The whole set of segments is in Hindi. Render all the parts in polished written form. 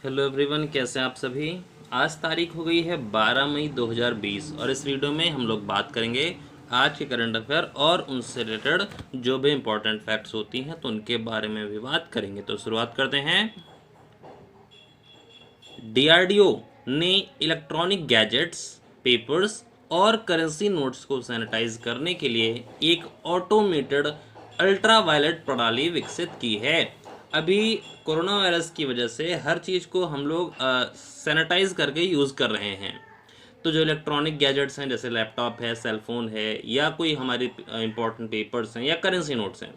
हेलो एवरीवन, कैसे हैं आप सभी। आज तारीख हो गई है 12 मई 2020 और इस वीडियो में हम लोग बात करेंगे आज के करंट अफेयर और उनसे रिलेटेड जो भी इम्पोर्टेंट फैक्ट्स होती हैं तो उनके बारे में भी बात करेंगे। तो शुरुआत करते हैं। डीआरडीओ ने इलेक्ट्रॉनिक गैजेट्स, पेपर्स और करेंसी नोट्स को सैनिटाइज करने के लिए एक ऑटोमेटेड अल्ट्रावायलेट प्रणाली विकसित की है। अभी कोरोना वायरस की वजह से हर चीज़ को हम लोग सैनिटाइज करके यूज़ कर रहे हैं। तो जो इलेक्ट्रॉनिक गैजेट्स हैं जैसे लैपटॉप है, सेलफोन है या कोई हमारी इंपॉर्टेंट पेपर्स हैं या करेंसी नोट्स हैं,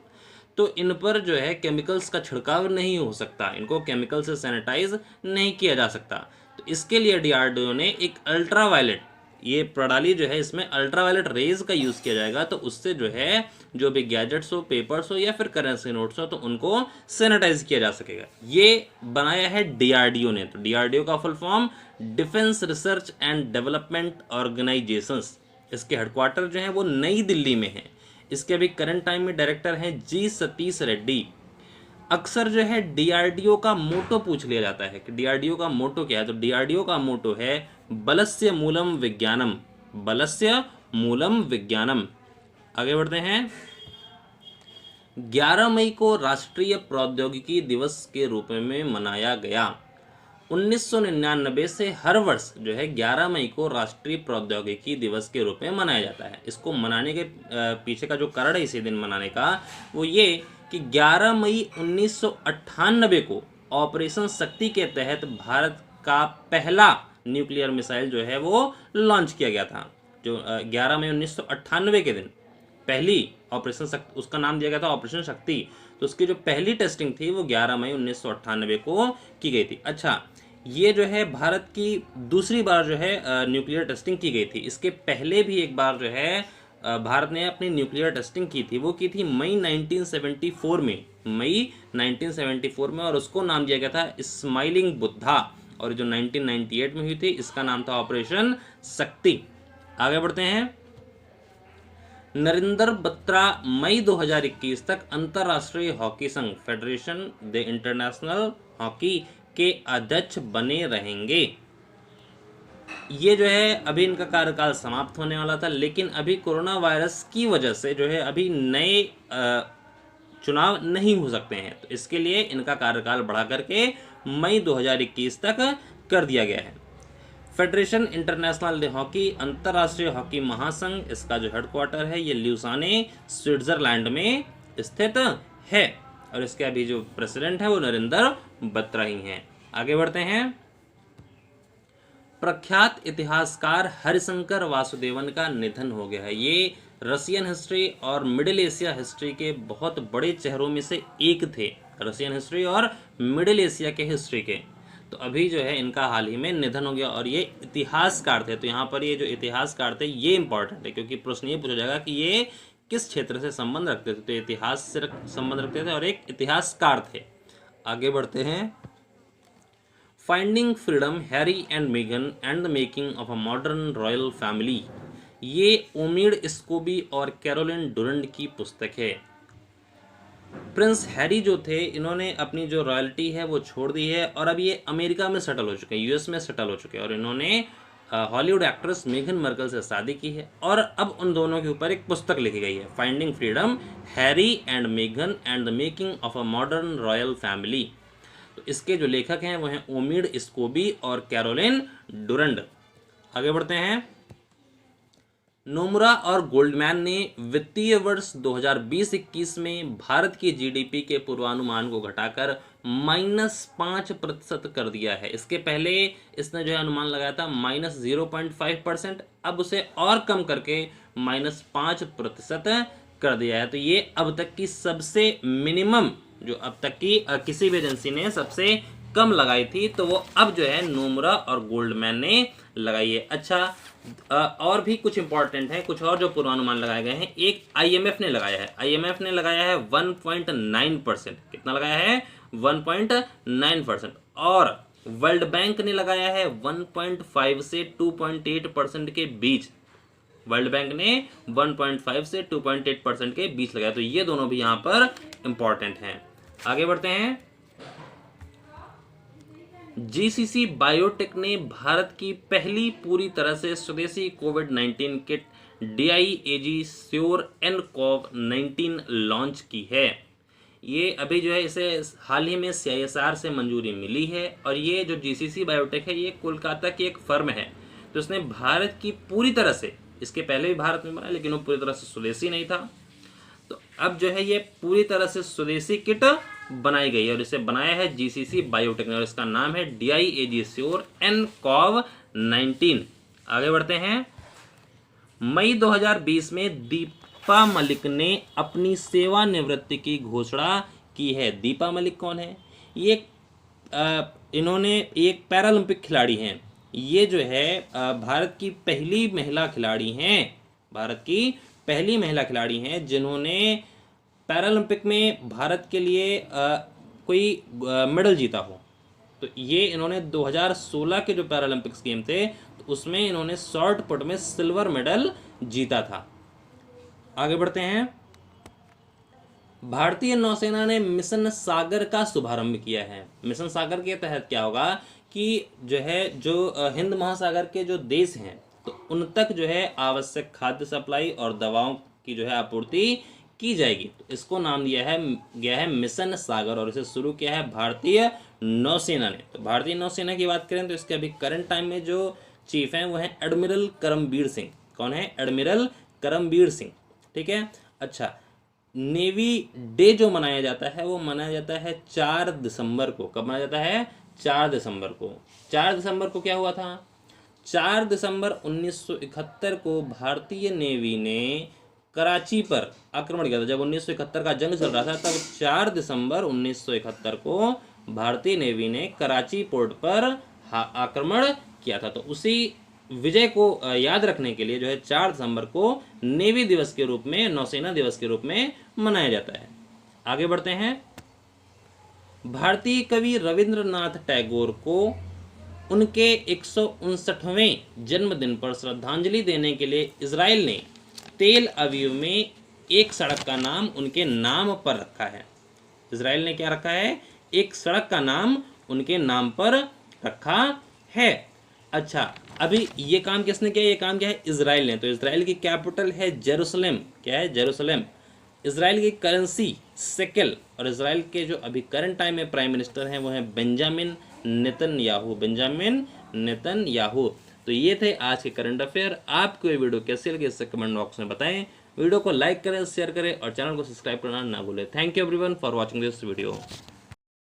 तो इन पर जो है केमिकल्स का छिड़काव नहीं हो सकता, इनको केमिकल से सैनिटाइज नहीं किया जा सकता। तो इसके लिए डीआरडीओ ने एक अल्ट्रावायलेट, ये प्रणाली जो है इसमें अल्ट्रावायलेट रेज का यूज़ किया जाएगा। तो उससे जो है जो भी गैजेट्स हो, पेपर्स हो या फिर करेंसी नोट्स हो तो उनको सैनिटाइज किया जा सकेगा। ये बनाया है डीआरडीओ ने। तो डीआरडीओ का full form defence research and development organisations. इसके हेडक्वार्टर जो है वो नई दिल्ली में है। इसके अभी करंट टाइम में डायरेक्टर हैं जी सतीश रेड्डी। अक्सर जो है डीआरडीओ का मोटो पूछ लिया जाता है कि डीआरडीओ का मोटो क्या है। तो डीआरडीओ का मोटो है बलस्य मूलम विज्ञानम, बलस्य मूलम विज्ञानम। आगे बढ़ते हैं। 11 मई को राष्ट्रीय प्रौद्योगिकी दिवस के रूप में मनाया गया। 1999 से हर वर्ष जो है 11 मई को राष्ट्रीय प्रौद्योगिकी दिवस के रूप में मनाया जाता है। इसको मनाने के पीछे का जो कारण है इसी दिन मनाने का, वो ये कि 11 मई 1998 को ऑपरेशन शक्ति के तहत भारत का पहला न्यूक्लियर मिसाइल जो है वो लॉन्च किया गया था। जो 11 मई 1998 के दिन पहली ऑपरेशन शक्ति, उसका नाम दिया गया था ऑपरेशन शक्ति। तो उसकी जो पहली टेस्टिंग थी वो 11 मई 1998 को की गई थी। अच्छा, ये जो है भारत की दूसरी बार जो है न्यूक्लियर टेस्टिंग की गई थी। इसके पहले भी एक बार जो है भारत ने अपनी न्यूक्लियर टेस्टिंग की थी, वो की थी मई 1974 में, मई 1974 में, और उसको नाम दिया गया था स्माइलिंग बुद्धा। और जो 1998 में हुई थी इसका नाम था ऑपरेशन शक्ति। आगे बढ़ते हैं। नरेंद्र बत्रा मई 2021 तक अंतर्राष्ट्रीय हॉकी संघ फेडरेशन द इंटरनेशनल हॉकी के अध्यक्ष बने रहेंगे। ये जो है अभी इनका कार्यकाल समाप्त होने वाला था, लेकिन अभी कोरोना वायरस की वजह से जो है अभी नए चुनाव नहीं हो सकते हैं। तो इसके लिए इनका कार्यकाल बढ़ा करके मई 2021 तक कर दिया गया है। फेडरेशन इंटरनेशनल हॉकी, अंतर्राष्ट्रीय हॉकी महासंघ, इसका जो हेडक्वार्टर है ये ल्यूसाने स्विट्जरलैंड में स्थित है। और इसके अभी जो प्रेसिडेंट है वो नरेंद्र बत्रा ही हैं। आगे बढ़ते हैं। प्रख्यात इतिहासकार हरिशंकर वासुदेवन का निधन हो गया है। ये रशियन हिस्ट्री और मिडिल एशिया हिस्ट्री के बहुत बड़े चेहरों में से एक थे, रशियन हिस्ट्री और मिडिल एशिया के हिस्ट्री के। तो अभी जो है इनका हाल ही में निधन हो गया और ये इतिहासकार थे। तो यहाँ पर ये जो इतिहासकार थे ये इंपॉर्टेंट है, क्योंकि प्रश्न ये पूछा जाएगा कि ये किस क्षेत्र से संबंध रखते थे। तो इतिहास से संबंध रखते थे और एक इतिहासकार थे। आगे बढ़ते हैं। Finding freedom, Harry and Megan and the making of a modern royal family, ये ओमिड स्कोबी और कैरोलिन डुरंड की पुस्तक है। प्रिंस हैरी जो थे इन्होंने अपनी जो रॉयल्टी है वो छोड़ दी है और अब ये अमेरिका में सेटल हो चुके हैं, यूएस में सेटल हो चुके हैं। और इन्होंने हॉलीवुड एक्ट्रेस मेघन मर्कल से शादी की है और अब उन दोनों के ऊपर एक पुस्तक लिखी गई है, फाइंडिंग फ्रीडम, हैरी एंड मेघन and the making of a modern royal family. तो इसके जो लेखक हैं वो हैं ओमिड स्कोबी और कैरोलिन डुरंड। आगे बढ़ते हैं। नोमुरा और गोल्डमैन ने वित्तीय वर्ष 2020-21 में भारत की जीडीपी के पूर्वानुमान को घटाकर -5% कर दिया है। इसके पहले इसने जो है अनुमान लगाया था -0.5%, अब उसे और कम करके -5% कर दिया है। तो ये अब तक की सबसे मिनिमम, जो अब तक की किसी भी एजेंसी ने सबसे कम लगाई थी, तो वो अब जो है नोमुरा और गोल्डमैन ने लगाई है। अच्छा, और भी कुछ इंपॉर्टेंट है, कुछ और जो पूर्वानुमान लगाए गए हैं। एक आईएमएफ ने लगाया है, आईएमएफ ने लगाया है 1.9%। कितना लगाया है? 1.9%। और वर्ल्ड बैंक ने लगाया है 1.5 से 2.8% के बीच। वर्ल्ड बैंक ने 1.5 से 2.8% के बीच लगाया। तो ये दोनों भी यहाँ पर इंपॉर्टेंट हैं। आगे बढ़ते हैं। जीसीसी बायोटेक ने भारत की पहली पूरी तरह से स्वदेशी कोविड-19 kit DIAG sure nCoV-19 launch की है। ये अभी जो है इसे हाल ही में CISR से मंजूरी मिली है और ये जो जीसीसी बायोटेक है ये कोलकाता की एक फर्म है, तो उसने भारत की पूरी तरह से, इसके पहले भी भारत में बना लेकिन वो पूरी तरह से स्वदेशी नहीं था, तो अब जो है ये पूरी तरह से स्वदेशी किट बनाई गई है और इसे बनाया है जीसीसी बायोटेक ने और इसका नाम है DIAG श्योर nCoV-19। आगे बढ़ते हैं। मई 2020 में दीपा मलिक ने अपनी सेवानिवृत्ति की घोषणा की है। दीपा मलिक कौन है? ये इन्होंने एक पैरालंपिक खिलाड़ी हैं। ये जो है भारत की पहली महिला खिलाड़ी हैं, भारत की पहली महिला खिलाड़ी हैं जिन्होंने पैरालंपिक में भारत के लिए कोई मेडल जीता हो। तो ये इन्होंने 2016 के जो पैरालंपिक्स गेम थे तो उसमें इन्होंने शॉर्ट पुट में सिल्वर मेडल जीता था। आगे बढ़ते हैं। भारतीय नौसेना ने मिशन सागर का शुभारंभ किया है। मिशन सागर के तहत क्या होगा कि जो है हिंद महासागर के जो देश हैं तो उन तक जो है आवश्यक खाद्य सप्लाई और दवाओं की जो है आपूर्ति की जाएगी। तो इसको नाम दिया गया है मिशन सागर और इसे शुरू किया है भारतीय नौसेना ने। तो भारतीय नौसेना की बात करें तो इसके अभी करंट टाइम में जो चीफ हैं वो हैं एडमिरल करमबीर सिंह। कौन है? एडमिरल करमबीर सिंह। ठीक है। अच्छा, नेवी डे जो मनाया जाता है वो मनाया जाता है 4 दिसंबर को। कब मनाया जाता है? 4 दिसंबर को। 4 दिसंबर को क्या हुआ था? 4 दिसंबर 1971 को भारतीय नेवी ने कराची पर आक्रमण किया था। जब 1971 का जंग चल रहा था तब 4 दिसंबर 1971 को भारतीय नेवी ने कराची पोर्ट पर आक्रमण किया था। तो उसी विजय को याद रखने के लिए जो है 4 दिसंबर को नेवी दिवस के रूप में, नौसेना दिवस के रूप में मनाया जाता है। आगे बढ़ते हैं। भारतीय कवि रविंद्रनाथ टैगोर को उनके 159वें जन्मदिन पर श्रद्धांजलि देने के लिए इजराइल ने तेल अवीव में एक सड़क का नाम उनके नाम पर रखा है। इजराइल ने क्या रखा है? एक सड़क का नाम उनके नाम पर रखा है। अच्छा, अभी ये काम किसने किया? ये काम क्या है? इजराइल ने। तो इजराइल की कैपिटल है जेरूसलम। क्या है? जेरूसलम। इजराइल की करेंसी शेकेल और इजराइल के जो अभी करंट टाइम में प्राइम मिनिस्टर हैं वो हैं बेंजामिन नेतन्याहू। Benjamin Netanyahu. तो ये थे आज के करंट अफेयर। आपको ये वीडियो कैसी लगी इससे कमेंट बॉक्स में बताएं। वीडियो को लाइक करें, शेयर करें और चैनल को सब्सक्राइब करना ना भूलें। Thank you everyone for watching this video.